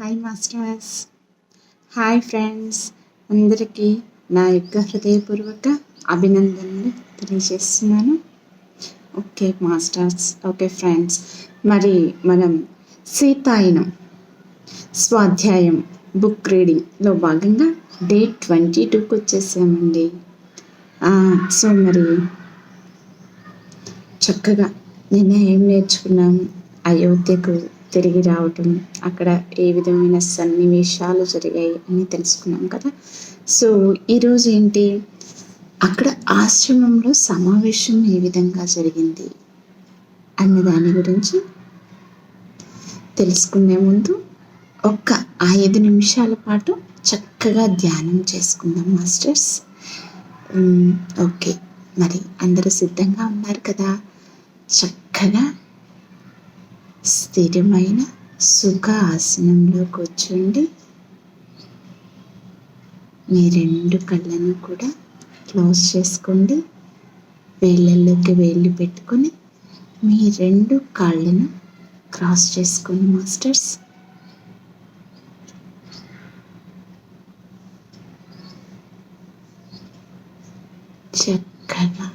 Hi masters, hi friends, అందరికీ నా యొక్క హృదయపూర్వక అభినందనలు తెలియజేస్తున్నాను. ఓకే మాస్టర్స్, ఓకే ఫ్రెండ్స్, మరి మనం సీతాయనం స్వాధ్యాయం బుక్ రీడింగ్లో భాగంగా డే 22కి వచ్చేసామండి. సో మరి చక్కగా నిన్న ఏం నేర్చుకున్నాము? అయోధ్యకు తిరిగి రావటం, అక్కడ ఏ విధమైన సన్నివేశాలు జరిగాయి అని తెలుసుకున్నాం కదా. సో ఈరోజు ఏంటి, అక్కడ ఆశ్రమంలో సమావేశం ఏ విధంగా జరిగింది అన్న దాని గురించి తెలుసుకునే ముందు ఒక్క 5 నిమిషాల పాటు చక్కగా ధ్యానం చేసుకుందాం మాస్టర్స్. ఓకే, మరి అందరూ సిద్ధంగా ఉన్నారు కదా? చక్కగా స్థిరమైన సుఖ ఆసనంలో కూర్చోండి. మీ 2 కళ్ళను కూడా క్లోజ్ చేసుకోండి. వేళ్ళల్లోకి వేళ్ళు పెట్టుకొని మీ 2 కాళ్ళను క్రాస్ చేసుకోండి మాస్టర్స్. చక్కగా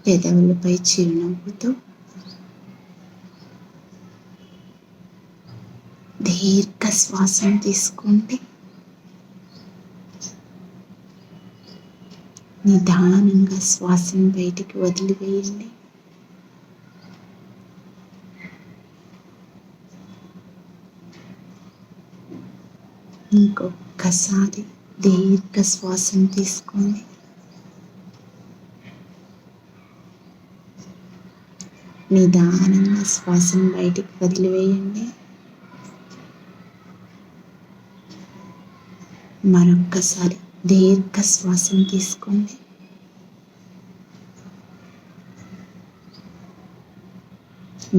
పెదవులపై చిరునవ్వుతో దీర్ఘ శ్వాసం తీసుకోండి. నిదానంగా శ్వాసను బయటికి వదిలివేయండి. ఇంకొక్కసారి దీర్ఘ శ్వాసం తీసుకోండి. నిదానంగా శ్వాసను బయటికి వదిలివేయండి. మరొక్కసారి దీర్ఘ శ్వాసం తీసుకోండి.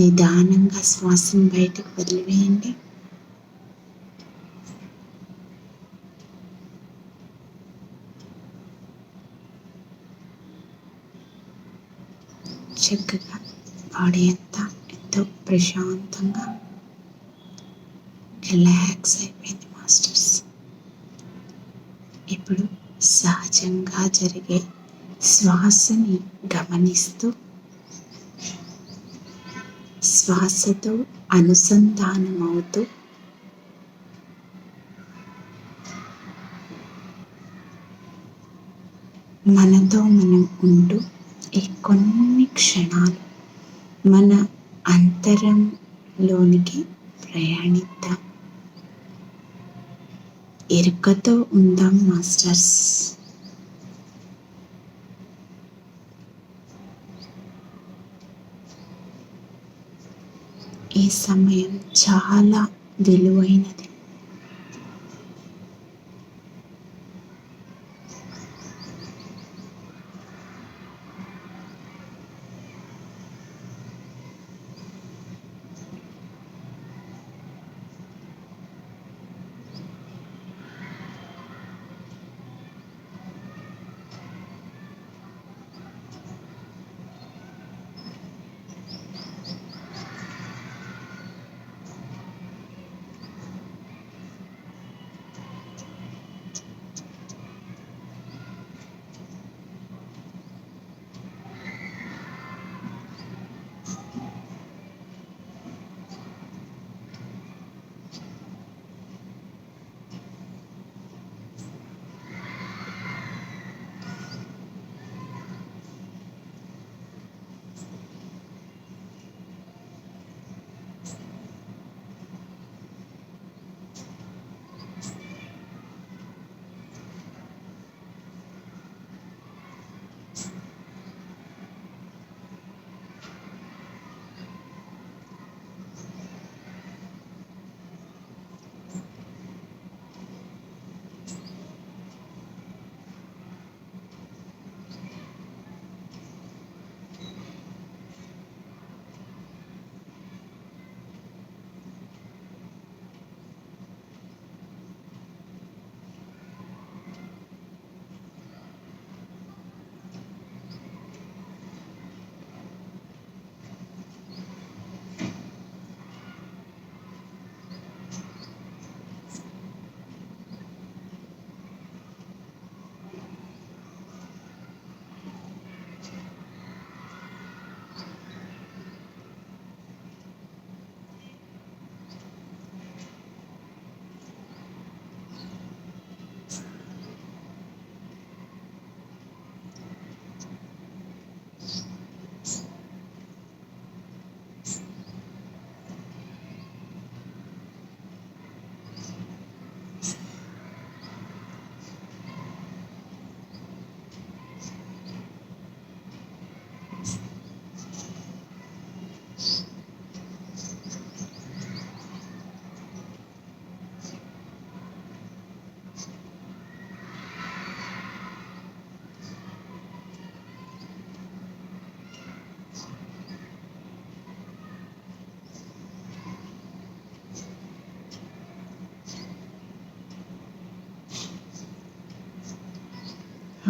నిదానంగా శ్వాసను బయటికి వదిలివేయండి. చక్కగా బాడీ అంతా ఎంతో ప్రశాంతంగా రిలాక్స్ అయిపోయింది మాస్టర్స్. ఇప్పుడు సహజంగా జరిగే శ్వాసని గమనిస్తూ శ్వాసతో అనుసంధానమవుతూ మనతో మనం ఉంటూ ఈ కొన్ని క్షణాలు మన అంతరంలోనికి ప్రయాణిద్దాం. ఎరుకతో ఉందాం మాస్టర్స్. ఈ సమయం చాలా విలువైనది.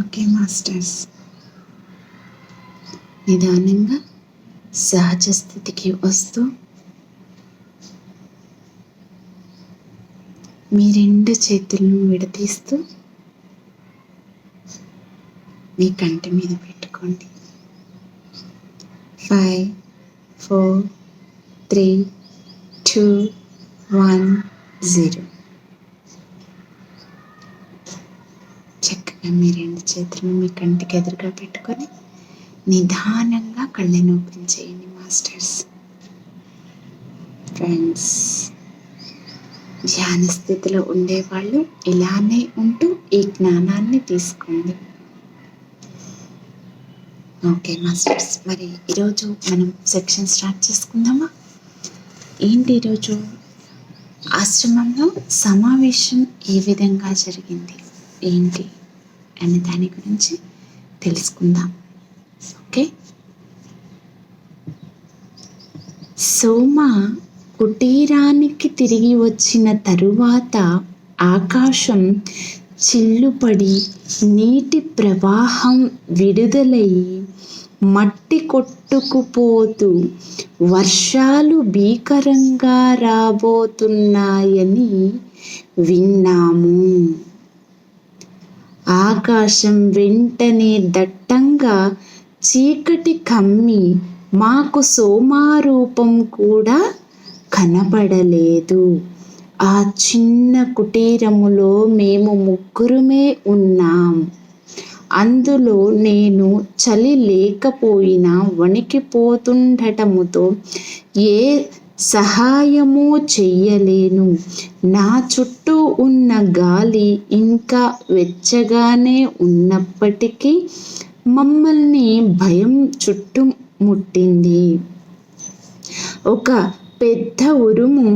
ఓకే మాస్టర్స్, నిదానంగా సహజ స్థితికి వస్తూ మీ 2 చేతులను విడదీస్తూ మీ కంటి మీద పెట్టుకోండి. 5, 4, 3, 2, 1, 0. చక్కగా మీ 2 చేతులను మీ కంటికి ఎదురుగా పెట్టుకొని నిదానంగా కళ్ళని ఓపెన్ చేయండి మాస్టర్స్. ఫ్రెండ్స్, ధ్యాన స్థితిలో ఉండేవాళ్ళు ఇలానే ఉంటూ ఈ జ్ఞానాన్ని తీసుకోండి. ఓకే మాస్టర్స్, మరి ఈరోజు మనం సెక్షన్ స్టార్ట్ చేసుకుందామా? ఏంటి ఈరోజు ఆశ్రమంలో సమావేశం ఏ విధంగా జరిగింది, ఏంటి అనే దాని గురించి తెలుసుకుందాం. ఓకే, సోమ కుటీరానికి తిరిగి వచ్చిన తరువాత ఆకాశం చిల్లుపడి నీటి ప్రవాహం విడుదలై మట్టి కొట్టుకుపోతూ వర్షాలు భీకరంగా రాబోతున్నాయని విన్నాము. ఆకాశం వెంటనే దట్టంగా చీకటి కమ్మి మాకు సోమారూపం కూడా కనబడలేదు. ఆ చిన్న కుటీరములో మేము 3 ఉన్నాం. అందులో నేను చలి లేకపోయినా వణికిపోతుండటముతో ఏ సహాయము చెయ్యలేను. నా చుట్టూ ఉన్న గాలి ఇంకా వెచ్చగానే ఉన్నప్పటికీ మమ్మల్ని భయం చుట్టుముట్టింది. ఒక పెద్ద ఉరుము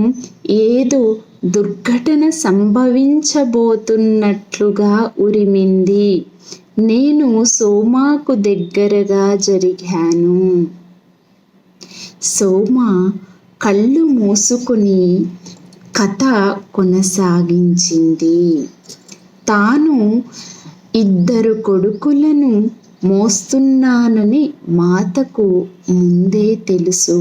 ఏదో దుర్ఘటన సంభవించబోతున్నట్లుగా ఉరిమింది. నేను సోమాకు దగ్గరగా జరిగాను. సోమ కళ్ళు మూసుకుని కథ కొనసాగించింది. తాను 2 కొడుకులను మోస్తున్నానని మాతకు ముందే తెలుసు.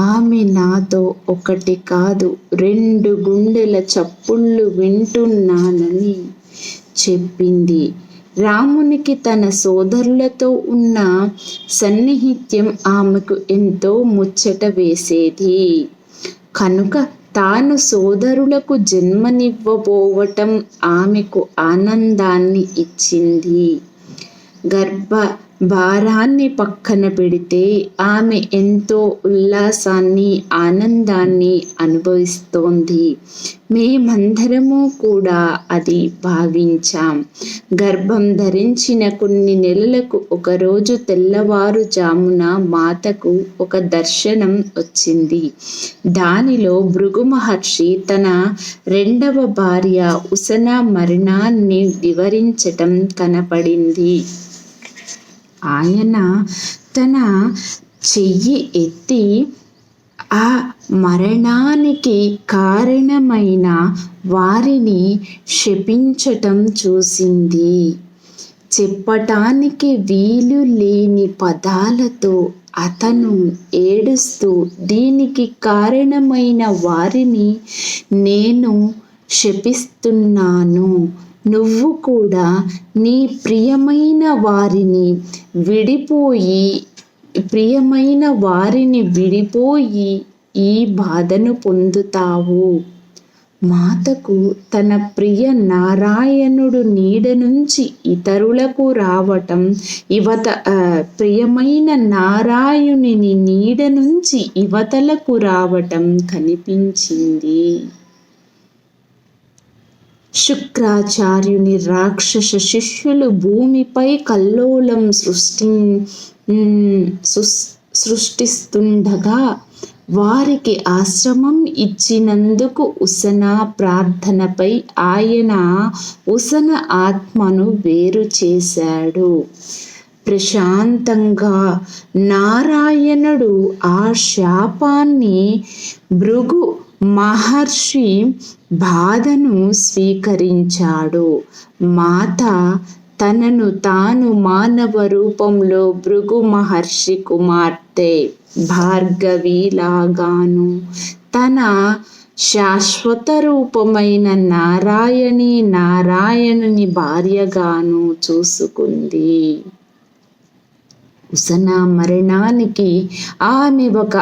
ఆమె నాతో 1 కాదు 2 గుండెల చప్పుళ్ళు వింటున్నానని చెప్పింది. రామునికి తన సోదరులతో ఉన్న సన్నిహిత్యం ఆమెకు ఎంతో ముచ్చట వేసేది. కనుక తాను సోదరులకు జన్మనివ్వబోవటం ఆమెకు ఆనందాన్ని ఇచ్చింది. భారాన్ని పక్కన పెడితే ఆమె ఎంతో ఉల్లాసాన్ని, ఆనందాన్ని అనుభవిస్తోంది. మేమందరము కూడా అది భావించాం. గర్భం ధరించిన కొన్ని నెలలకు ఒకరోజు తెల్లవారుజామున మాతకు ఒక దర్శనం వచ్చింది. దానిలో భృగు మహర్షి తన 2వ భార్య ఉసన మరణాన్ని వివరించటం కనపడింది. ఆయన తన చెయ్యి ఎత్తి ఆ మరణానికి కారణమైన వారిని శపించటం చూసింది. చెప్పటానికి వీలు లేని పదాలతో అతను ఏడుస్తూ, దీనికి కారణమైన వారిని నేను శపిస్తున్నాను. నువ్వు కూడా నీ ప్రియమైన వారిని విడిపోయి ఈ బాధను పొందుతావు. మాతకు తన ప్రియ నారాయణుడు నీడ నుంచి ఇతరులకు రావటం, ప్రియమైన నారాయణుని నీడ నుంచి యువతలకు రావటం కనిపించింది. శుక్రాచార్యుని రాక్షస శిష్యులు భూమిపై కల్లోలం సృష్టిస్తుండగా వారికి ఆశ్రమం ఇచ్చినందుకు ఉసన ప్రార్థనపై ఆయన ఉసన ఆత్మను వేరు చేశాడు. ప్రశాంతంగా నారాయణుడు ఆ శాపాన్ని భృగు మహర్షి బాధను స్వీకరించాడు. మాత తనను తాను మానవ రూపంలో భృగు మహర్షి కుమార్తె భార్గవిలాగాను తన శాశ్వత రూపమైన నారాయణుని భార్యగాను చూసుకుంది. ఉసన మరణానికి ఆమె ఒక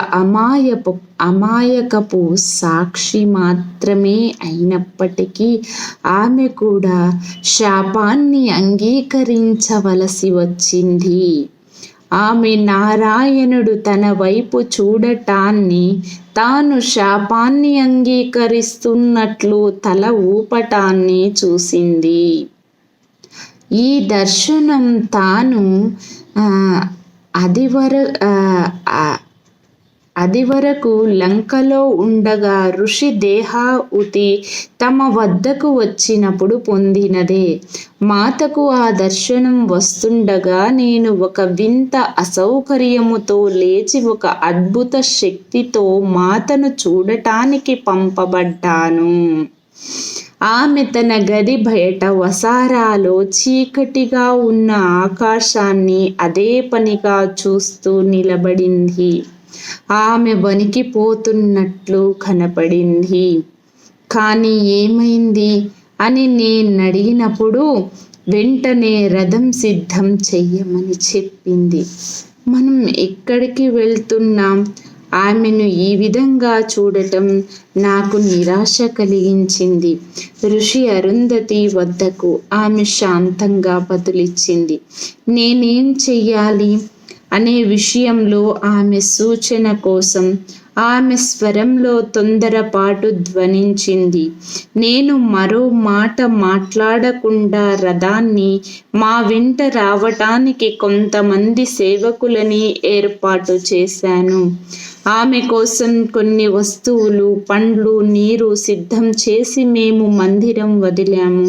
అమాయకపు సాక్షి మాత్రమే అయినప్పటికీ ఆమె కూడా శాపాన్ని అంగీకరించవలసి వచ్చింది. ఆమె నారాయణుడు తన వైపు చూడటాన్ని, తాను శాపాన్ని అంగీకరిస్తున్నట్లు తల ఊపటాన్ని చూసింది. ఈ దర్శనం తాను అది వరకు లంకలో ఉండగా ఋషి దేహాహుతి తమ వద్దకు వచ్చినప్పుడు పొందినదే. మాతకు ఆ దర్శనం వస్తుండగా నేను ఒక వింత అసౌకర్యముతో లేచి ఒక అద్భుత శక్తితో మాతను చూడటానికి పంపబడ్డాను. ఆమె తన గది బయట వసారాలో చీకటిగా ఉన్న ఆకాశాన్ని అదే పనిగా చూస్తూ నిలబడింది. ఆమె వణికిపోతున్నట్లు కనపడింది. కానీ ఏమైంది అని నేనడిగినప్పుడు వెంటనే రథం సిద్ధం చెయ్యమని చెప్పింది. మనం ఎక్కడికి వెళ్తున్నాం? ఆమెను ఈ విధంగా చూడటం నాకు నిరాశ కలిగించింది. ఋషి అరుంధతి వద్దకు ఆమె శాంతంగా బదులిచ్చింది. నేనేం చెయ్యాలి అనే విషయంలో ఆమె సూచన కోసం ఆమె స్వరంలో తొందరపాటు ధ్వనించింది. నేను మరో మాట మాట్లాడకుండా రథాన్ని మా వెంట రావటానికి కొంతమంది సేవకులని ఏర్పాటు చేశాను. ఆమె కోసం కొన్ని వస్తువులు, పండ్లు, నీరు సిద్ధం చేసి మేము మందిరం వదిలాము.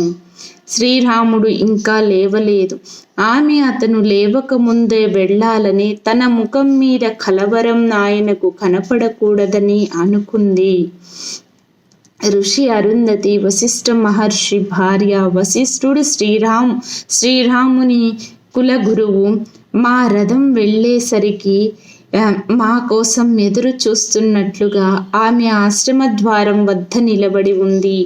శ్రీరాముడు ఇంకా లేవలేదు. ఆమె అతను లేవకముందే వెళ్ళాలని, తన ముఖం మీద కలవరం ఆయనకు కనపడకూడదని అనుకుంది. ఋషి అరుంధతి వశిష్ఠ మహర్షి భార్య. వశిష్ఠుడు శ్రీరాముని కులగురువు. మా రథం వెళ్ళేసరికి మా కోసం ఎదురు చూస్తున్నట్లుగా ఆమె ఆశ్రమ ద్వారం వద్ద నిలబడి ఉంది.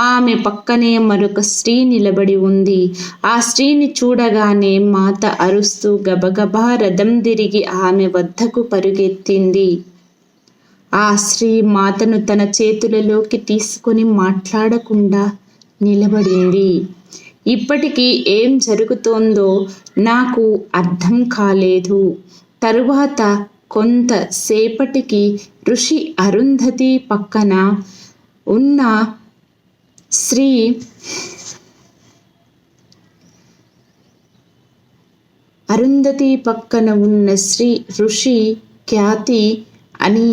ఆమె పక్కనే మరొక స్త్రీ నిలబడి ఉంది. ఆ స్త్రీని చూడగానే మాత అరుస్తూ గబగబా రథం తిరిగి ఆమె వద్దకు పరుగెత్తింది. ఆ స్త్రీ మాతను తన చేతులలోకి తీసుకొని మాట్లాడకుండా నిలబడింది. ఇప్పటికీ ఏం జరుగుతోందో నాకు అర్థం కాలేదు. తరువాత కొంతసేపటికి ఋషి అరుంధతి పక్కన ఉన్న ఋషి ఖ్యాతి అని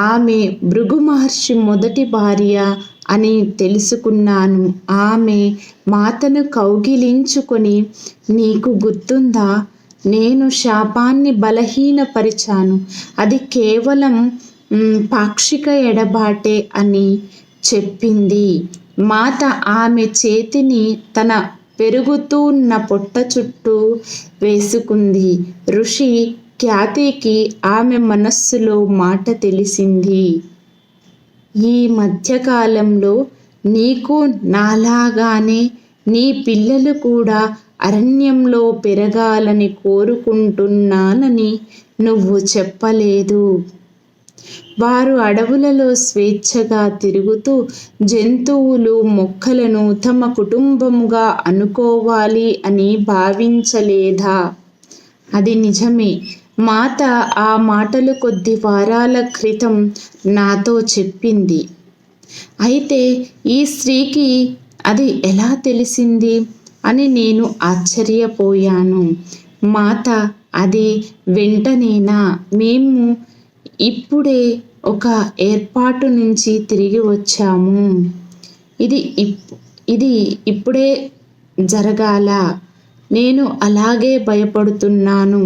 ఆమె భృగు మహర్షి మొదటి భార్య అని తెలుసుకున్నాను. ఆమె మాతను కౌగిలించుకొని, నీకు గుర్తుందా, నేను శాపాన్ని బలహీనపరిచాను. అది కేవలం పాక్షిక ఎడబాటే అని చెప్పింది. మాత ఆమె చేతిని తన పెరుగుతున్న పొట్ట చుట్టూ వేసుకుంది. ఋషి ఖ్యాతికి ఆమె మనస్సులో మాట తెలిసింది. ఈ మధ్యకాలంలో నీకు నాలాగానే నీ పిల్లలు కూడా అరణ్యంలో పెరగాలని కోరుకుంటున్నానని నువ్వు చెప్పలేదు. వారు అడవులలో స్వేచ్ఛగా తిరుగుతూ జంతువులు, మొక్కలను తమ కుటుంబముగా అనుకోవాలి అని భావించలేదా? అది నిజమే. మాత ఆ మాటలు కొద్ది వారాల క్రితం నాతో చెప్పింది. అయితే ఈ స్త్రీకి అది ఎలా తెలిసింది అని నేను ఆశ్చర్యపోయాను. మాత, అది వెంటనేనా? మేము ఇప్పుడే ఒక ఏర్పాటు నుంచి తిరిగి వచ్చాము. ఇది ఇప్పుడే జరగాల? నేను అలాగే భయపడుతున్నాను.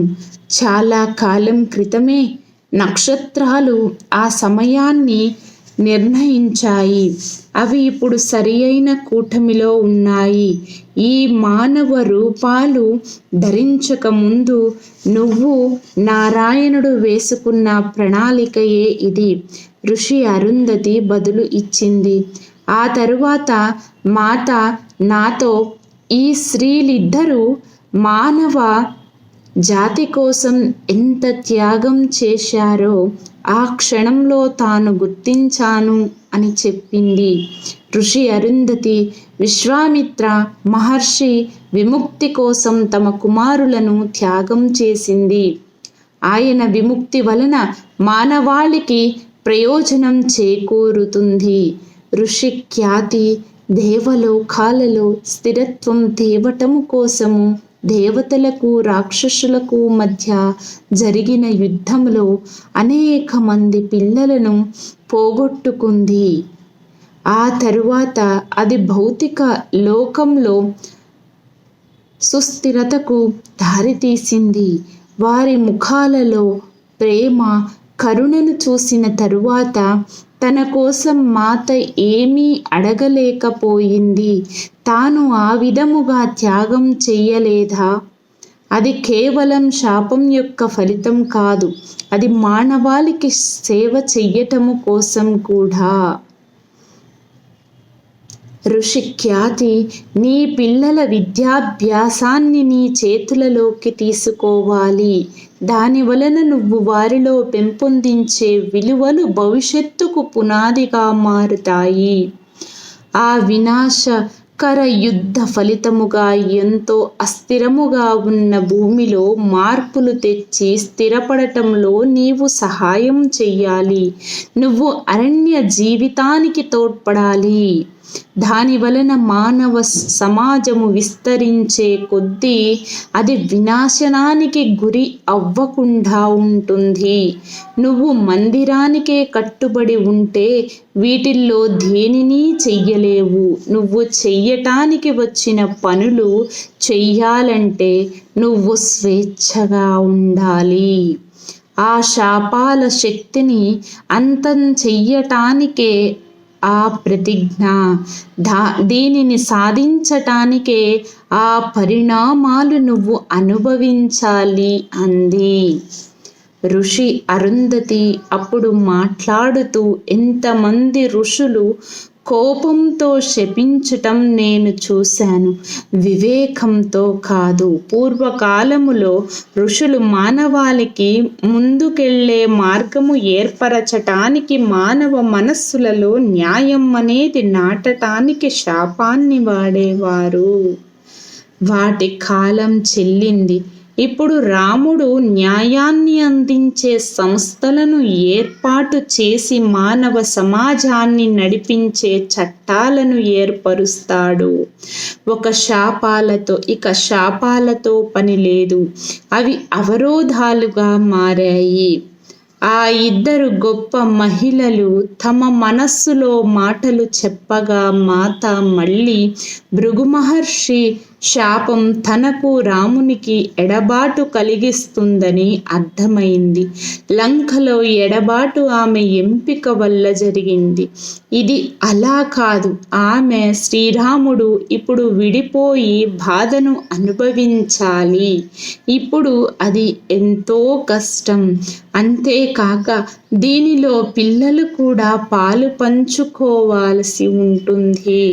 చాలా కాలం క్రితమే నక్షత్రాలు ఆ సమయాన్ని నిర్ణయించాయి. అవి ఇప్పుడు సరియైన కూటమిలో ఉన్నాయి. ఈ మానవ రూపాలు ధరించక ముందు నువ్వు నారాయణుడు వేసుకున్న ప్రణాళికయే ఇది. ఋషి అరుంధతి బదులు ఇచ్చింది. ఆ తరువాత మాత నాతో ఈ స్త్రీలిద్దరూ మానవ జాతి కోసం ఎంత త్యాగం చేశారో ఆ క్షణంలో తాను గుర్తించాను అని చెప్పింది. ఋషి అరుంధతి విశ్వామిత్ర మహర్షి విముక్తి కోసం తమ కుమారులను త్యాగం చేసింది. ఆయన విముక్తి వలన మానవాళికి ప్రయోజనం చేకూరుతుంది. ఋషి ఖ్యాతి దేవలోకాలలో స్థిరత్వం తేవటము కోసము దేవతలకు రాక్షసులకు మధ్య జరిగిన యుద్ధంలో అనేక మంది పిల్లలను పోగొట్టుకుంది. ఆ తరువాత అది భౌతిక లోకంలో సుస్థిరతకు దారితీసింది. వారి ముఖాలలో ప్రేమ కరుణను చూసిన తరువాత తన కోసం మాత ఏమీ అడగలేకపోయింది. తాను ఆ విధముగా త్యాగం చెయ్యలేదా? అది కేవలం శాపం యొక్క ఫలితం కాదు, అది మానవాళికి సేవ చెయ్యటము కోసం కూడా. ఋషి ఖ్యాతి నీ పిల్లల విద్యాభ్యాసాన్ని నీ చేతులలోకి తీసుకోవాలి. దాని వలన నువ్వు వారిలో పెంపొందించే విలువలు భవిష్యత్తుకు పునాదిగా మారుతాయి. ఆ వినాశకర యుద్ధ ఫలితముగా ఎంతో అస్థిరముగా ఉన్న భూమిలో మార్పులు తెచ్చి స్థిరపడటంలో నీవు సహాయం చెయ్యాలి. నువ్వు అరణ్య జీవితానికి తోడ్పడాలి. దాని వలన మానవ సమాజము విస్తరించే కొద్దీ అది వినాశనానికి గురి అవ్వకుండా ఉంటుంది. నువ్వు మందిరానికే కట్టుబడి ఉంటే వీటిల్లో దేనినీ చెయ్యలేవు. నువ్వు చెయ్యటానికి వచ్చిన పనులు చెయ్యాలంటే నువ్వు స్వేచ్ఛగా ఉండాలి. ఆ శాపాల శక్తిని అంతం చెయ్యటానికే ఆ ప్రతిజ్ఞ. దీనిని సాధించటానికే ఆ పరిణామాలు నువ్వు అనుభవించాలి అంది. ఋషి అరుంధతి అప్పుడు మాట్లాడుతూ, ఎంతమంది ఋషులు కోపంతో శపించటం నేను చూశాను, వివేకంతో కాదు. పూర్వకాలములో ఋషులు మానవాళికి ముందుకెళ్లే మార్గము ఏర్పరచటానికి, మానవ మనస్సులలో న్యాయం అనేది నాటటానికి శాపాన్ని వాడేవారు. వాటి కాలం చెల్లింది. ఇప్పుడు రాముడు న్యాయాన్ని అందించే సంస్థలను ఏర్పాటు చేసి మానవ సమాజాన్ని నడిపించే చట్టాలను ఏర్పరుస్తాడు. ఇక శాపాలతో పని లేదు. అవి అవరోధాలుగా మారాయి. ఆ ఇద్దరు గొప్ప మహిళలు తమ మనస్సులో మాటలు చెప్పగా మాత మళ్ళీ భృగు మహర్షి శాపం తనకు రామునికి ఎడబాటు కలిగిస్తుందని అర్థమైంది. లంకలో ఎడబాటు ఆమె ఎంపిక వల్ల జరిగింది. ఇది అలా కాదు. ఆమె శ్రీరాముడు ఇప్పుడు విడిపోయి బాధను అనుభవించాలి. ఇప్పుడు అది ఎంతో కష్టం. అంతేకాక దీనిలో పిల్లలు కూడా పాలు పంచుకోవాల్సి ఉంటుంది.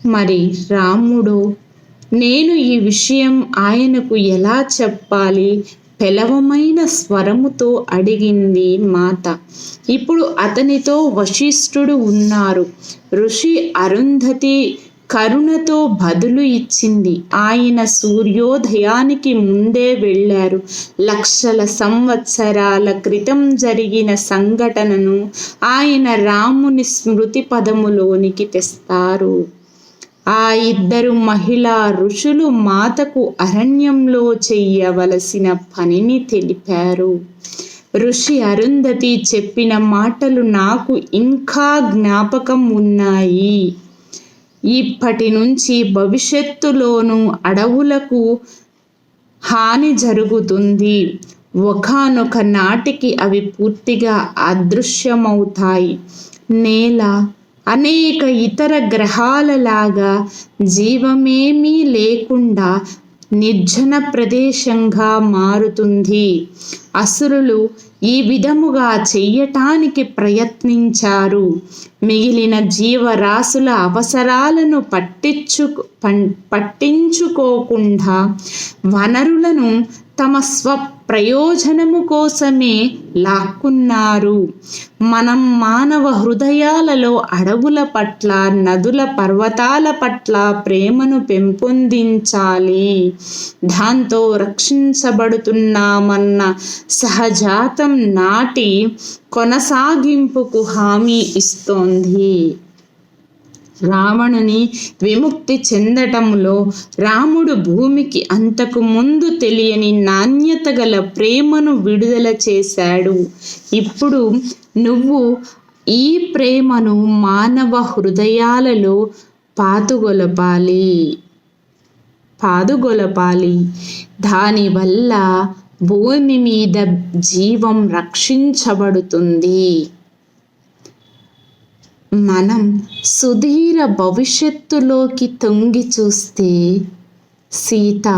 మరి రాముడు, నేను ఈ విషయం ఆయనకు ఎలా చెప్పాలి? పెలవమైన స్వరముతో అడిగింది మాత. ఇప్పుడు అతనితో వశిష్ఠుడు ఉన్నారు. ఋషి అరుంధతి కరుణతో బదులు ఇచ్చింది. ఆయన సూర్యోదయానికి ముందే వెళ్ళారు. లక్షల సంవత్సరాల క్రితం జరిగిన సంఘటనను ఆయన రాముని స్మృతి పదములోనికి తెస్తారు. ఆ ఇద్దరు మహిళా ఋషులు మాతకు అరణ్యంలో చెయ్యవలసిన పనిని తెలిపారు. ఋషి అరుంధతి చెప్పిన మాటలు నాకు ఇంకా జ్ఞాపకం ఉన్నాయి. ఇప్పటి నుంచి భవిష్యత్తులోనూ అడవులకు హాని జరుగుతుంది. ఒకానొక నాటికి అవి పూర్తిగా అదృశ్యమవుతాయి. నేల అనేక ఇతర గ్రహాలలాగా జీవమేమీ లేకుండా నిర్జన ప్రదేశంగా మారుతుంది. అసురులు ఈ విధముగా చెయ్యటానికి ప్రయత్నించారు. మిగిలిన జీవరాశుల అవసరాలను పట్టించుకోకుండా వనరులను తమ స్వప్రయోజనము కోసమే లాక్కున్నారు. మనం మానవ హృదయాలలో అడవుల పట్ల, నదుల పర్వతాల పట్ల ప్రేమను పెంపొందించాలి. దాంతో రక్షించబడుతున్నామన్న సహజాతం నాటి కొనసాగింపుకు హామీ ఇస్తోంది. రావణుని విముక్తి చెందటంలో రాముడు భూమికి అంతకు ముందు తెలియని నాణ్యత గల ప్రేమను విడుదల చేశాడు. ఇప్పుడు నువ్వు ఈ ప్రేమను మానవ హృదయాలలో పాదుగొలపాలి. దానివల్ల భూమి మీద జీవం రక్షించబడుతుంది. మనం సుదీర భవిష్యత్తులోకి తొంగి చూస్తే సీత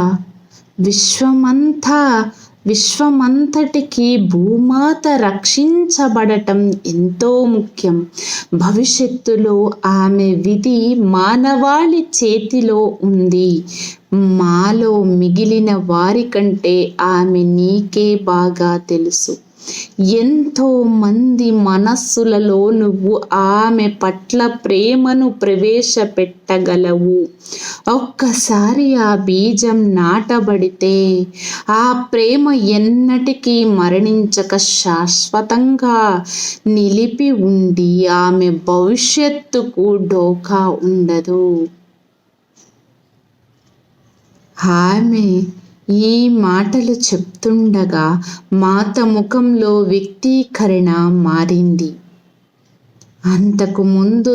విశ్వమంతటికి భూమాత రక్షించబడటం ఎంతో ముఖ్యం. భవిష్యత్తులో ఆమె విధి మానవాళి చేతిలో ఉంది. మాలో మిగిలిన వారికంటే ఆమె నీకే బాగా తెలుసు. ఎంతో మంది మనస్సులలో నువ్వు ఆమె పట్ల ప్రేమను ప్రవేశపెట్టగలవు. ఒక్కసారి ఆ బీజం నాటబడితే ఆ ప్రేమ ఎన్నటికీ మరణించక శాశ్వతంగా నిలిపి ఉండి ఆమె భవిష్యత్తుకు ఢోకా ఉండదు. ఆమె ఈ మాటలు చెప్తుండగా మాత ముఖంలో వ్యక్తీకరణ మారింది. అంతకు ముందు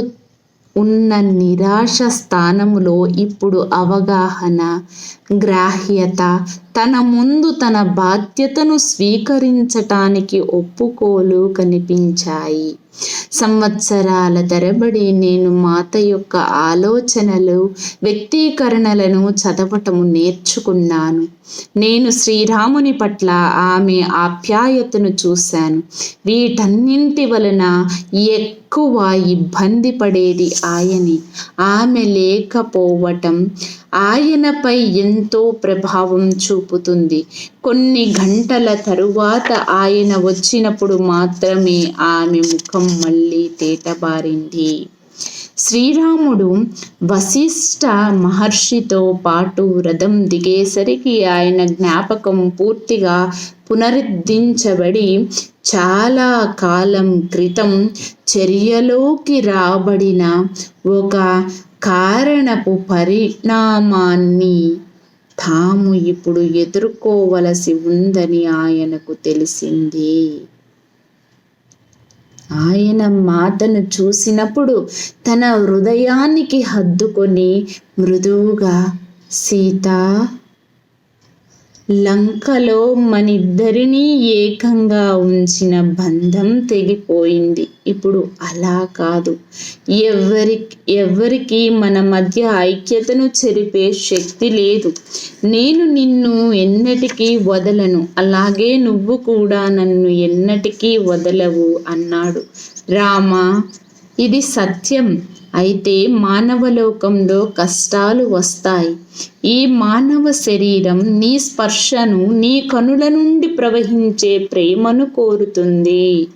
ఉన్న నిరాశ స్థానములో ఇప్పుడు అవగాహన, గ్రాహ్యత, తన ముందు తన బాధ్యతను స్వీకరించటానికి ఒప్పుకోలు కనిపించాయి. సంవత్సరాల తరబడి నేను మాత యొక్క ఆలోచనలు, వ్యక్తీకరణలను చదవటము నేర్చుకున్నాను. నేను శ్రీరాముని పట్ల ఆమె ఆప్యాయతను చూశాను. వీటన్నింటి వలన ఎక్కువ ఇబ్బంది పడేది ఆయనే. ఆమె లేకపోవటం ఆయనపై ఎంతో ప్రభావం చూపుతుంది. కొన్ని గంటల తరువాత ఆయన వచ్చినప్పుడు మాత్రమే ఆమె ముఖం మళ్ళీ తేటబారింది. శ్రీరాముడు వశిష్ఠ మహర్షితో పాటు రథం దిగేసరికి ఆయన జ్ఞాపకం పూర్తిగా పునరుద్ధరించబడి చాలా కాలం క్రితం చర్యలోకి రాబడిన ఒక కారణపు పరిణామాన్ని తాము ఇప్పుడు ఎదుర్కోవలసి ఉందని ఆయనకు తెలిసింది. ఆయన మాతను చూసినప్పుడు తన హృదయానికి హత్తుకొని మృదువుగా, సీతా, లంకలో మనిద్దరినీ ఏకంగా ఉంచిన బంధం తెగిపోయింది. ఇప్పుడు అలా కాదు. ఎవరికి మన మధ్య ఐక్యతను చెరిపే శక్తి లేదు. నేను నిన్ను ఎన్నటికీ వదలను, అలాగే నువ్వు కూడా నన్ను ఎన్నటికీ వదలవు అన్నాడు. రామా, ఇది సత్యం. అయితే మానవలోకంలో కష్టాలు వస్తాయి. ఈ మానవ శరీరం నీ స్పర్శను, నీ కనుల నుండి ప్రవహించే ప్రేమను కోరుతుంది.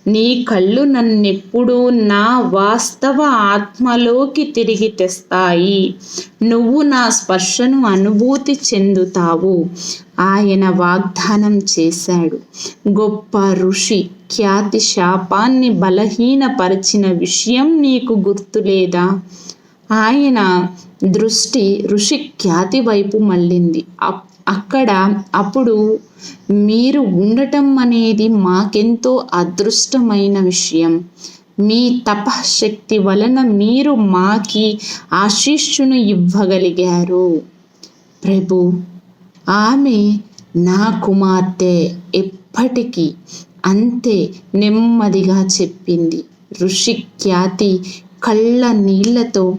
నీ కళ్ళు నన్నెప్పుడూ నా వాస్తవ ఆత్మలోకి తిరిగి తెస్తాయి. నువ్వు నా స్పర్శను అనుభూతి చెందుతావు. ఆయన వాగ్దానం చేశాడు. గొప్ప ఋషి ఖ్యాతి శాపాన్ని బలహీనపరిచిన విషయం నీకు గుర్తులేదా? ఆయన దృష్టి ఋషి ఖ్యాతి వైపు మళ్ళింది. అప్పుడు మీరు ఉండటం అనేది మాకెంతో అదృష్టమైన విషయం. మీ తపశక్తి వలన మీరు మాకి ఆశీస్సును ఇవ్వగలిగారు. ప్రభు, ఆమె నా కుమార్తె ఎప్పటికీ అంతే నెమ్మదిగా చెప్పింది. ఋషి ఖ్యాతి కళ్ళ నీళ్లతో,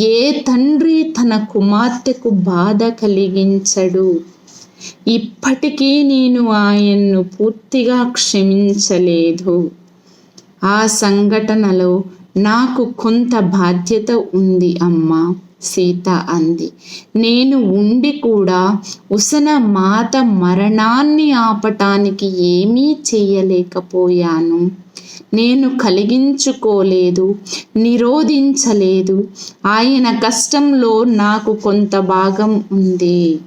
ఏ తండ్రి తన కుమార్తెకు బాధ కలిగించడు. ఇప్పటికీ నేను ఆయన్ను పూర్తిగా క్షమించలేదు. ఆ సంఘటనలో నాకు కొంత బాధ్యత ఉంది అమ్మా, సీత అంది. నేను ఉండి కూడా ఉసన మాత మరణాన్ని ఆపటానికి ఏమీ చేయలేకపోయాను. నేను కలిగించుకోలేదు, నిరోధించలేదు. ఆయన కష్టంలో నాకు కొంత భాగం ఉంది.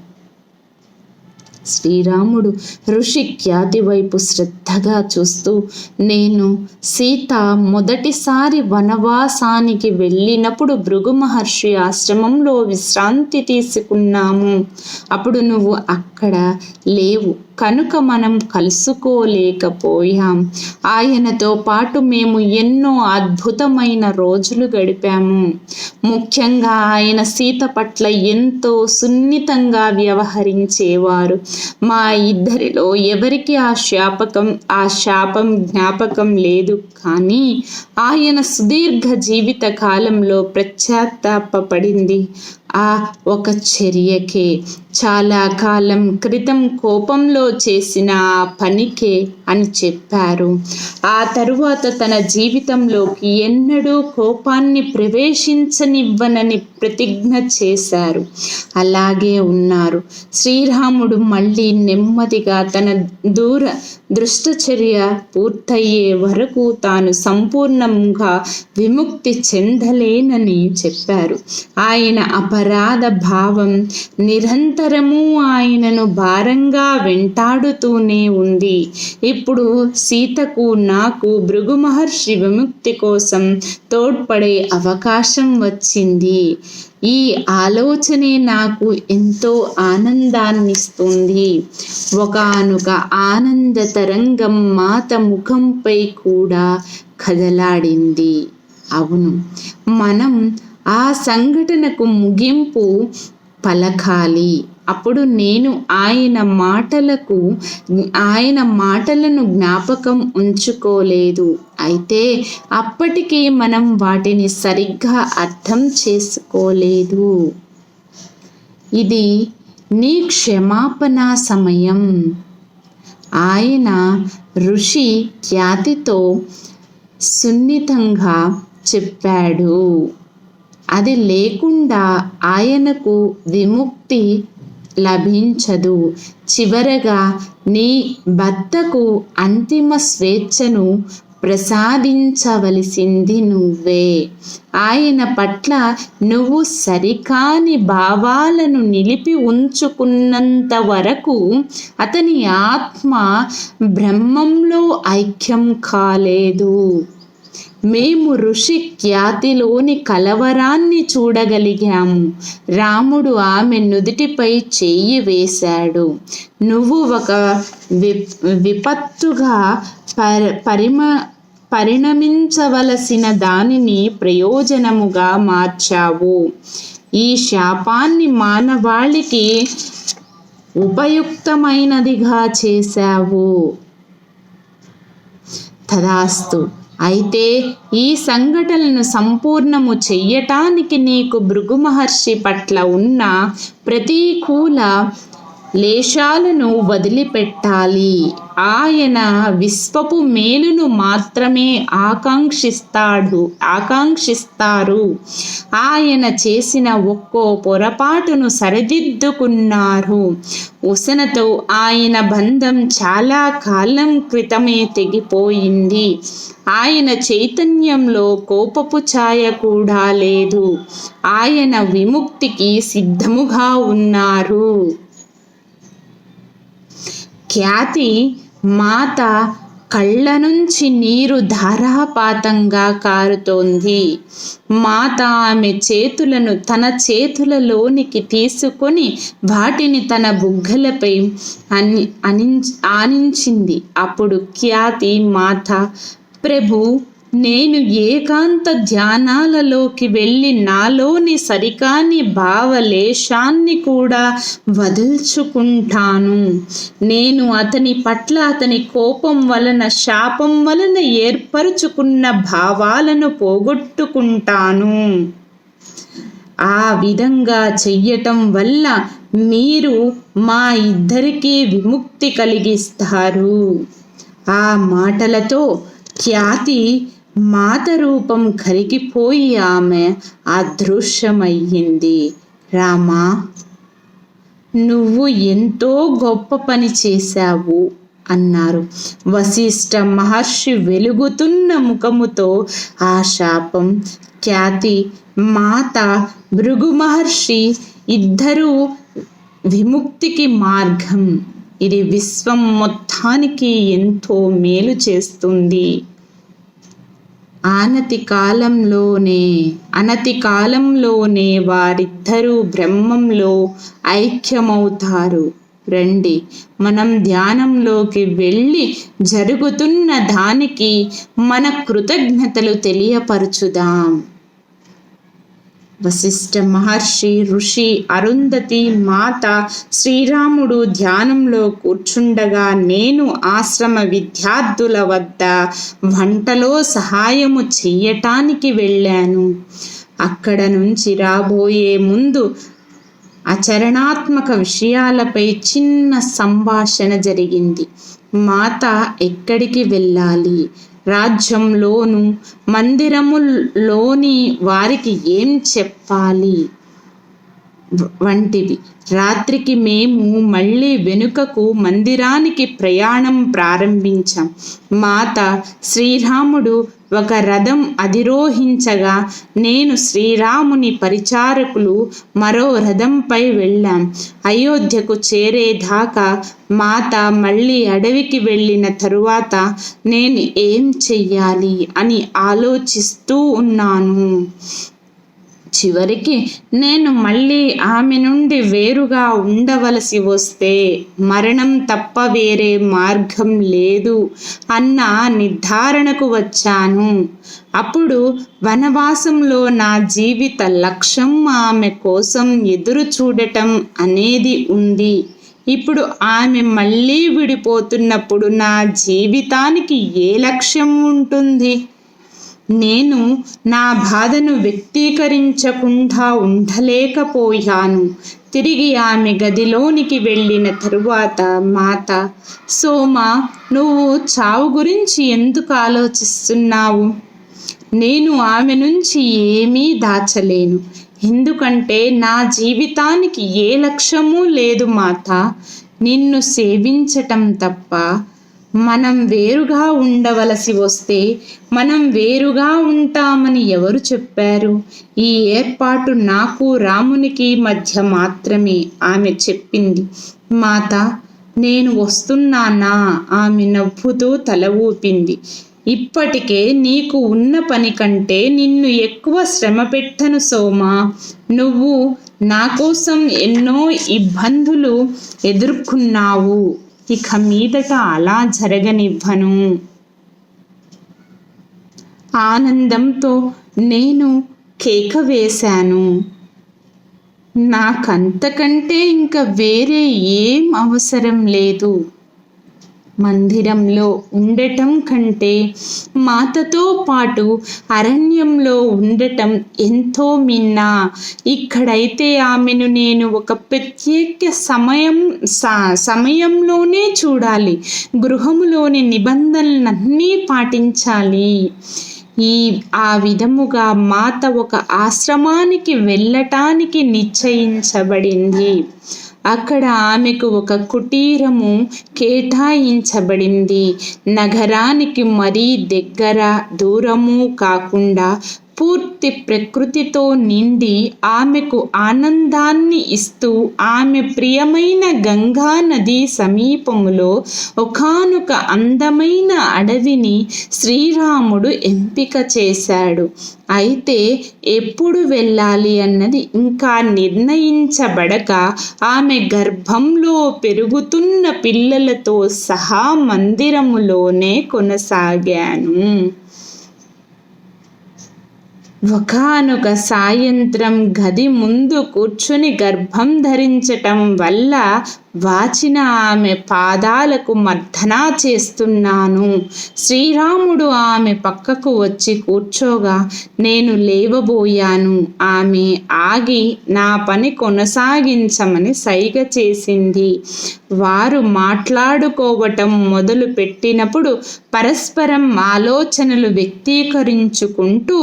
శ్రీరాముడు ఋషి ఖ్యాతి వైపు శ్రద్ధగా చూస్తూ, నేను సీత మొదటిసారి వనవాసానికి వెళ్ళినప్పుడు భృగు మహర్షి ఆశ్రమంలో విశ్రాంతి తీసుకున్నాము. అప్పుడు నువ్వు అక్కడ లేవు కనుక మనం కలుసుకోలేకపోయాం. ఆయనతో పాటు మేము ఎన్నో అద్భుతమైన రోజులు గడిపాము. ముఖ్యంగా ఆయన సీత పట్ల ఎంతో సున్నితంగా వ్యవహరించేవారు. మా ఇద్దరిలో ఎవరికి ఆ శాపం జ్ఞాపకం లేదు. కానీ ఆయన సుదీర్ఘ జీవిత కాలంలో పశ్చాత్తాపపడింది ఆ ఒక చర్యకే, చాలా కాలం క్రితం కోపంలో చేసిన ఆ పనికే అని చెప్పారు. ఆ తరువాత తన జీవితంలోకి ఎన్నడూ కోపాన్ని ప్రవేశించనివ్వనని ప్రతిజ్ఞ చేశారు. అలాగే ఉన్నారు. శ్రీరాముడు మళ్ళీ నెమ్మదిగా తన దృష్టచర్య పూర్తయ్యే వరకు తాను సంపూర్ణంగా విముక్తి చెందలేనని చెప్పారు. ఆయన అపరాధ భావం నిరంతరము ఆయనను భారంగా వెంటాడుతూనే ఉంది. ఇప్పుడు సీతకు నాకు భృగు మహర్షి విముక్తి కోసం తోడ్పడే అవకాశం వచ్చింది. ఈ ఆలోచనే నాకు ఎంతో ఆనందాన్నిస్తుంది. ఒకానొక ఆనంద తరంగం మాత ముఖంపై కూడా కదలాడింది. అవును, మనం ఆ సంఘటనకు ముగింపు పలకాలి. అప్పుడు నేను ఆయన మాటలను జ్ఞాపకం ఉంచుకోలేదు. అయితే అప్పటికి మనం వాటిని సరిగ్గా అర్థం చేసుకోలేదు. ఇది నీ క్షమాపణ సమయం. ఆయన ఋషి ఖ్యాతితో సున్నితంగా చెప్పాడు. అది లేకుండా ఆయనకు విముక్తి లభించదు. చివరగా నీ భర్తకు అంతిమ స్వేచ్ఛను ప్రసాదించవలసింది నువ్వే. ఆయన పట్ల నువ్వు సరికాని భావాలను నిలిపి ఉంచుకున్నంత వరకు అతని ఆత్మ బ్రహ్మంలో ఐక్యం కాలేదు. మేము ఋషి ఖ్యాతిలోని కలవరాన్ని చూడగలిగాము. రాముడు ఆమె నుదిటిపై చెయ్యి వేశాడు. నువ్వు ఒక విపత్తుగా పరిణమించవలసిన దానిని ప్రయోజనముగా మార్చావు. ఈ శాపాన్ని మానవాళికి ఉపయుక్తమైనదిగా చేశావు. తదాస్తు. అయితే ఈ సంఘటనను సంపూర్ణము చెయ్యటానికి నీకు భృగు మహర్షి పట్ల ఉన్న ప్రతికూల లేశాలను వదిలిపెట్టాలి. ఆయన విశ్వపు మేలును మాత్రమే ఆకాంక్షిస్తారు. ఆయన చేసిన ఒక్కో పొరపాటును సరిదిద్దుకున్నారు. ఉసనతో ఆయన బంధం చాలా కాలం క్రితమే తెగిపోయింది. ఆయన చైతన్యంలో కోపపు ఛాయ కూడా లేదు. ఆయన విముక్తికి సిద్ధముగా ఉన్నారు. ఖ్యాతి మాత కళ్ళ నుంచి నీరు ధారాపాతంగా కారుతోంది. మాత ఆమె చేతులను తన చేతులలోనికి తీసుకొని వాటిని తన బుగ్గలపై ఆనించింది. అప్పుడు ఖ్యాతి మాత, ప్రభు నేను ఏకాంత ధ్యానాలలోకి వెళ్ళి నాలోని సరికాని భావలేశాన్ని కూడా వదుల్చుకుంటాను. నేను అతని పట్ల అతని కోపం వలన, శాపం వలన ఏర్పరుచుకున్న భావాలను పోగొట్టుకుంటాను. ఆ విధంగా చెయ్యటం వల్ల మీరు మా ఇద్దరికీ విముక్తి కలిగిస్తారు. ఆ మాటలతో ఖ్యాతి మాత రూపం కరిగిపోయి ఆమె అదృశ్యమయ్యింది. రామా, నువ్వు ఎంతో గొప్ప పని చేశావు అన్నారు. వశిష్ఠ మహర్షి వెలుగుతున్న ముఖముతో ఆ శాపం, ఖ్యాతి మాత, భృగు మహర్షి ఇద్దరూ విముక్తికి మార్గం. ఇది విశ్వం మొత్తానికి ఎంతో మేలు చేస్తుంది. అనతి కాలంలోనే వారిద్దరూ బ్రహ్మంలో ఐక్యమవుతారు. రండి, మనం ధ్యానంలోకి వెళ్ళి జరుగుతున్న దానికి మన కృతజ్ఞతలు తెలియపరచుదాం. వశిష్ఠ మహర్షి, ఋషి, అరుంధతి మాత, శ్రీరాముడు ధ్యానంలో కూర్చుండగా నేను ఆశ్రమ విద్యార్థుల వద్ద వంటలో సహాయము చెయ్యటానికి వెళ్ళాను. అక్కడ నుంచి రాబోయే ముందు ఆచరణాత్మక విషయాలపై చిన్న సంభాషణ జరిగింది. మాత ఎక్కడికి వెళ్ళాలి, రాజ్యంలోను మందిరములోని వారికి ఏం చెప్పాలి వంటివి. రాత్రికి మేము మళ్ళీ వెనుకకు మందిరానికి ప్రయాణం ప్రారంభించాం. మాత, శ్రీరాముడు ఒక రథం అధిరోహించగా నేను శ్రీరాముని పరిచారకులు మరో రథంపై వెళ్ళాం. అయోధ్యకు చేరేదాకా మాత మళ్ళీ అడవికి వెళ్ళిన తరువాత నేను ఏం చెయ్యాలి అని ఆలోచిస్తూ ఉన్నాను. చివరికి నేను మళ్ళీ ఆమె నుండి వేరుగా ఉండవలసి వస్తే మరణం తప్ప వేరే మార్గం లేదు అన్న నిర్ధారణకు వచ్చాను. అప్పుడు వనవాసంలో నా జీవిత లక్ష్యం ఆమె కోసం ఎదురు చూడటం అనేది ఉంది. ఇప్పుడు ఆమె మళ్ళీ విడిపోతున్నప్పుడు నా జీవితానికి ఏ లక్ష్యం ఉంటుంది? నేను నా బాధను వ్యక్తీకరించకుండా ఉండలేకపోయాను. తిరిగి ఆమె గదిలోనికి వెళ్ళిన తరువాత మాత, సోమా, నువ్వు చావు గురించి ఎందుకు ఆలోచిస్తున్నావు? నేను ఆమె నుంచి ఏమీ దాచలేను, ఎందుకంటే నా జీవితానికి ఏ లక్ష్యమూ లేదు మాత, నిన్ను సేవించటం తప్ప. మనం వేరుగా ఉండవలసి వస్తే మనం వేరుగా ఉంటామని ఎవరు చెప్పారు? ఈ ఏర్పాటు నాకు రామునికి మధ్య మాత్రమే, ఆమె చెప్పింది. మాత, నేను వస్తున్నానా? ఆమె నవ్వుతూ తల ఊపింది. ఇప్పటికే నీకు ఉన్న పని కంటే నిన్ను ఎక్కువ శ్రమ పెట్టను సోమా. నువ్వు నా కోసం ఎన్నో ఇబ్బందులు ఎదుర్కొన్నావు, ఇక మీదట అలా జరగనివ్వను. ఆనందంతో నేను కేక వేశాను. నాకంతకంటే ఇంకా వేరే ఏం అవసరం లేదు. మందిరంలో ఉండటం కంటే మాతతో పాటు అరణ్యంలో ఉండటం ఎంతో మిన్నా. ఇక్కడైతే ఆమెను నేను ఒక ప్రత్యేక సమయంలోనే చూడాలి, గృహములోని నిబంధనలన్నీ పాటించాలి. ఆ విధముగా మాత ఒక ఆశ్రమానికి వెళ్ళటానికి నిశ్చయించబడింది. అక్కడ ఆమెకు ఒక కుటీరము కేటాయించబడింది. నగరానికి మరీ దగ్గర దూరము కాకుండా పూర్తి ప్రకృతితో నిండి ఆమెకు ఆనందాన్ని ఇస్తూ ఆమె ప్రియమైన గంగా నది సమీపములో ఒకానొక అందమైన అడవిని శ్రీరాముడు ఎంపిక చేశాడు. అయితే ఎప్పుడు వెళ్ళాలి అన్నది ఇంకా నిర్ణయించబడక ఆమె గర్భంలో పెరుగుతున్న పిల్లలతో సహా మందిరములోనే కొనసాగాను. ఒకానొక సాయంత్రం గది ముందు కూర్చుని గర్భం ధరించటం వల్ల వాచిన ఆమె పాదాలకు మర్దనా చేస్తున్నాను. శ్రీరాముడు ఆమె పక్కకు వచ్చి కూర్చోగా నేను లేవబోయాను. ఆమె ఆగి నా పని కొనసాగించమని సైగ చేసింది. వారు మాట్లాడుకోవటం మొదలు పెట్టినప్పుడు పరస్పరం ఆలోచనలు వ్యక్తీకరించుకుంటూ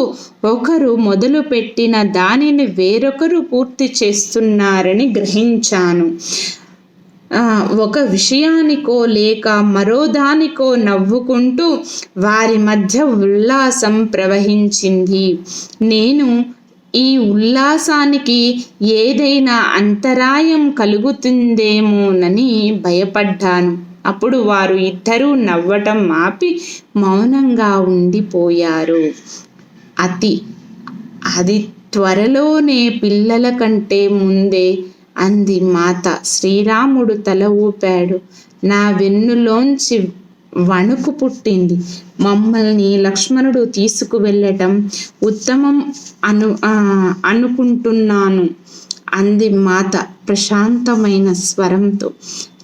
ఒకరు మొదలుపెట్టిన దానిని వేరొకరు పూర్తి చేస్తున్నారని గ్రహించాను. ఒక విషయానికో లేక మరో దానికో నవ్వుకుంటూ వారి మధ్య ఉల్లాసం ప్రవహించింది. నేను ఈ ఉల్లాసానికి ఏదైనా అంతరాయం కలుగుతుందేమోనని భయపడ్డాను. అప్పుడు వారు ఇద్దరూ నవ్వటం ఆపి మౌనంగా ఉండిపోయారు. అది త్వరలోనే పిల్లల కంటే ముందే అంది మాత. శ్రీరాముడు తల ఊపాడు. నా వెన్నులోంచి వణుకు పుట్టింది. మమ్మల్ని లక్ష్మణుడు తీసుకువెళ్ళటం ఉత్తమం అనుకుంటున్నాను అంది మాత ప్రశాంతమైన స్వరంతో.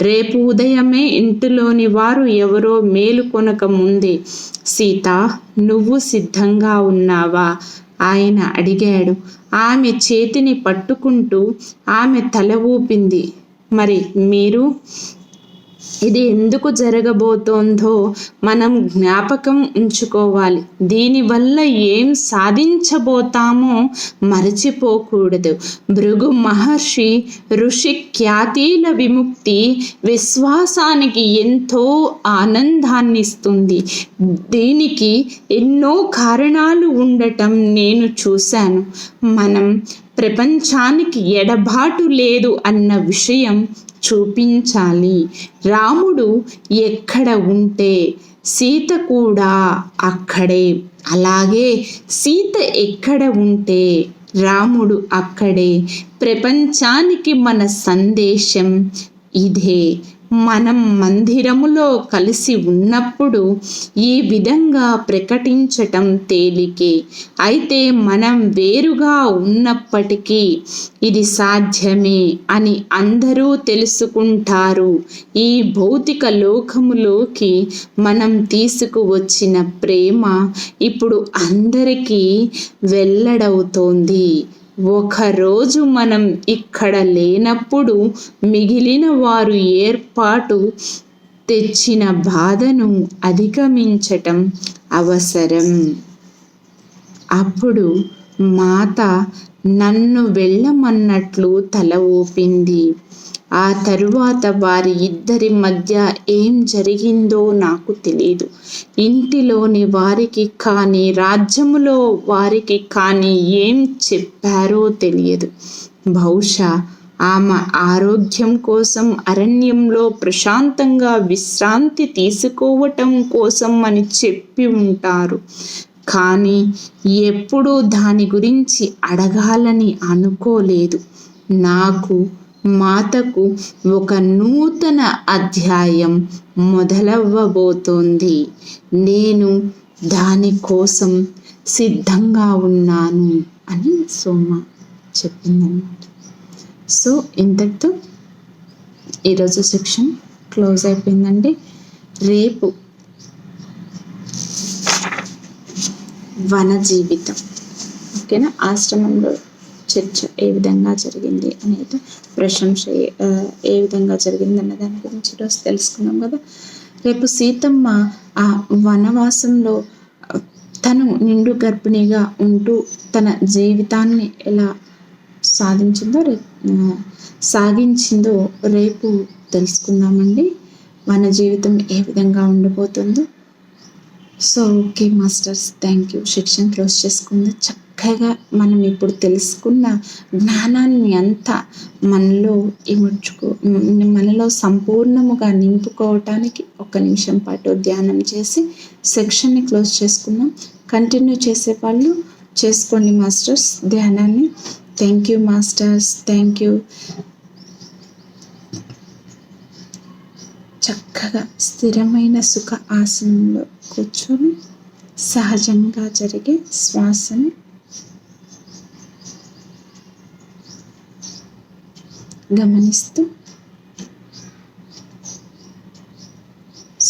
రేపు ఉదయమే ఇంటిలోని వారు ఎవరో మేలుకొనక ముందే సీత, నువ్వు సిద్ధంగా ఉన్నావా? ఆయన అడిగాడు. ఆమె చేతిని పట్టుకుంటూ ఆమె తల ఊపింది. మరి మీరు? ఇది ఎందుకు జరగబోతోందో మనం జ్ఞాపకం ఉంచుకోవాలి. దీనివల్ల ఏం సాధించబోతామో మరచిపోకూడదు. భృగు మహర్షి ఋషి ఖ్యాతిల విముక్తి విశ్వాసానికి ఎంతో ఆనందాన్నిస్తుంది. దీనికి ఎన్నో కారణాలు ఉండటం నేను చూశాను. మనం ప్రపంచానికి ఎడబాటు లేదు అన్న విషయం చూపించాలి. రాముడు ఎక్కడ ఉంటే సీత కూడా అక్కడే, అలాగే సీత ఎక్కడ ఉంటే రాముడు అక్కడే. ప్రపంచానికి మన సందేశం ఇదే. మనం మందిరములో కలిసి ఉన్నప్పుడు ఈ విధంగా ప్రకటించటం తేలికే. అయితే మనం వేరుగా ఉన్నప్పటికీ ఇది సాధ్యమే అని అందరూ తెలుసుకుంటారు. ఈ భౌతిక లోకములోకి మనం తీసుకువచ్చిన ప్రేమ ఇప్పుడు అందరికీ వెల్లడవుతోంది. ఒకరోజు మనం ఇక్కడ లేనప్పుడు మిగిలిన వారు ఏర్పాటు తెచ్చిన బాధను అధిగమించటం అవసరం. అప్పుడు మాత నన్ను వెళ్ళమన్నట్లు తల ఊపింది. ఆ తరువాత వారి ఇద్దరి మధ్య ఏం జరిగిందో నాకు తెలియదు. ఇంటిలోని వారికి కానీ రాజ్యములో వారికి కానీ ఏం చెప్పారో తెలియదు. బహుశా ఆమె ఆరోగ్యం కోసం అరణ్యంలో ప్రశాంతంగా విశ్రాంతి తీసుకోవటం కోసం అని చెప్పి ఉంటారు. కానీ ఎప్పుడూ దాని గురించి అడగాలని అనుకోలేదు. నాకు మాతకు ఒక నూతన అధ్యాయం మొదలవ్వబోతోంది. నేను దానికోసం సిద్ధంగా ఉన్నాను అని సోమ చెప్పిందన్నమాట. సో ఇంతటితో ఈరోజు సెక్షన్ క్లోజ్ అయిపోయిందండి. రేపు వన జీవితం, ఓకేనా, ఆశ్రమంలో చర్చ ఏ విధంగా జరిగింది అనేది, ప్రశంస ఏ విధంగా జరిగింది అన్న దాని గురించి ఈరోజు తెలుసుకున్నాం కదా. రేపు సీతమ్మ ఆ వనవాసంలో తను నిండు గర్భిణిగా ఉంటూ తన జీవితాన్ని ఎలా సాగించిందో రేపు తెలుసుకుందామండి. మన జీవితం ఏ విధంగా ఉండబోతుందో. So okay masters, thank you. Section close చేసుకుంది. చక్కగా మనం ఇప్పుడు తెలుసుకున్న జ్ఞానాన్ని అంతా మనలో సంపూర్ణముగా నింపుకోవటానికి 1 నిమిషం పాటు ధ్యానం చేసి సెక్షన్ని క్లోజ్ చేసుకున్నాం. కంటిన్యూ చేసే వాళ్ళు చేసుకోండి మాస్టర్స్ ధ్యానాన్ని. Thank you masters, thank you. చక్కగా స్థిరమైన సుఖ ఆసనంలో కూర్చొని సహజంగా జరిగే శ్వాసను గమనిస్తూ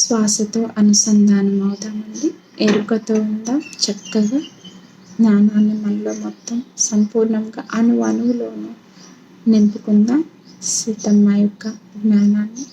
శ్వాసతో అనుసంధానం అవుదామండి. ఎరుకతో ఉందా చక్కగా జ్ఞానాన్ని మనలో మొత్తం సంపూర్ణంగా అణువులోనూ నింపుకుందాం సీతమ్మ యొక్క జ్ఞానాన్ని.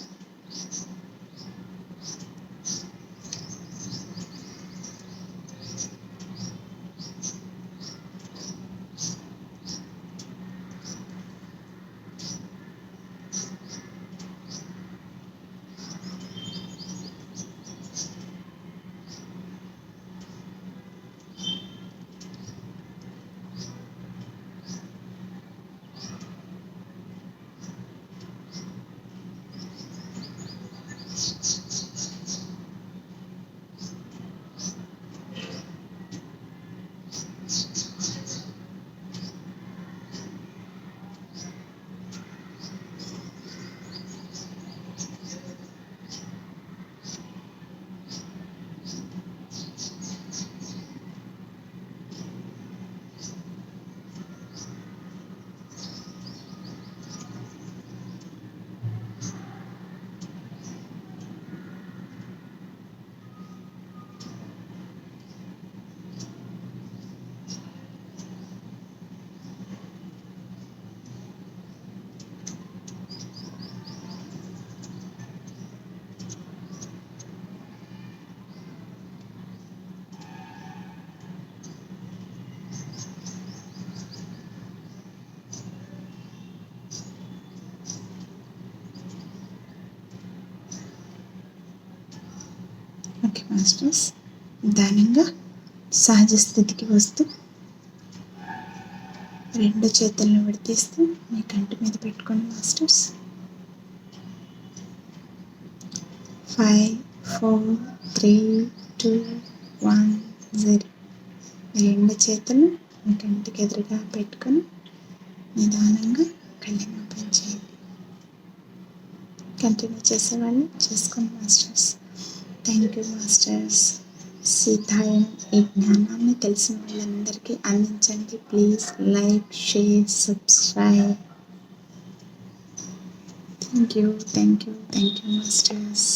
ఓకే మాస్టర్స్, నిదానంగా సహజ స్థితికి వస్తూ 2 చేతులను విడతీస్తూ మీ కంటి మీద పెట్టుకోండి మాస్టర్స్. 5, 4, 3, 2, 1, 0. 2 చేతులు మీ కంటికి ఎదురుగా పెట్టుకొని నిదానంగా కళ్ళని ఓపెన్ చేయండి. కంటిన్యూ చేసేవాళ్ళు చేసుకోండి మాస్టర్స్. Thank you masters. సీతాయం ఈ జ్ఞానాన్ని తెలిసిన వాళ్ళందరికీ అందించండి. Please like, share, subscribe. Thank you masters.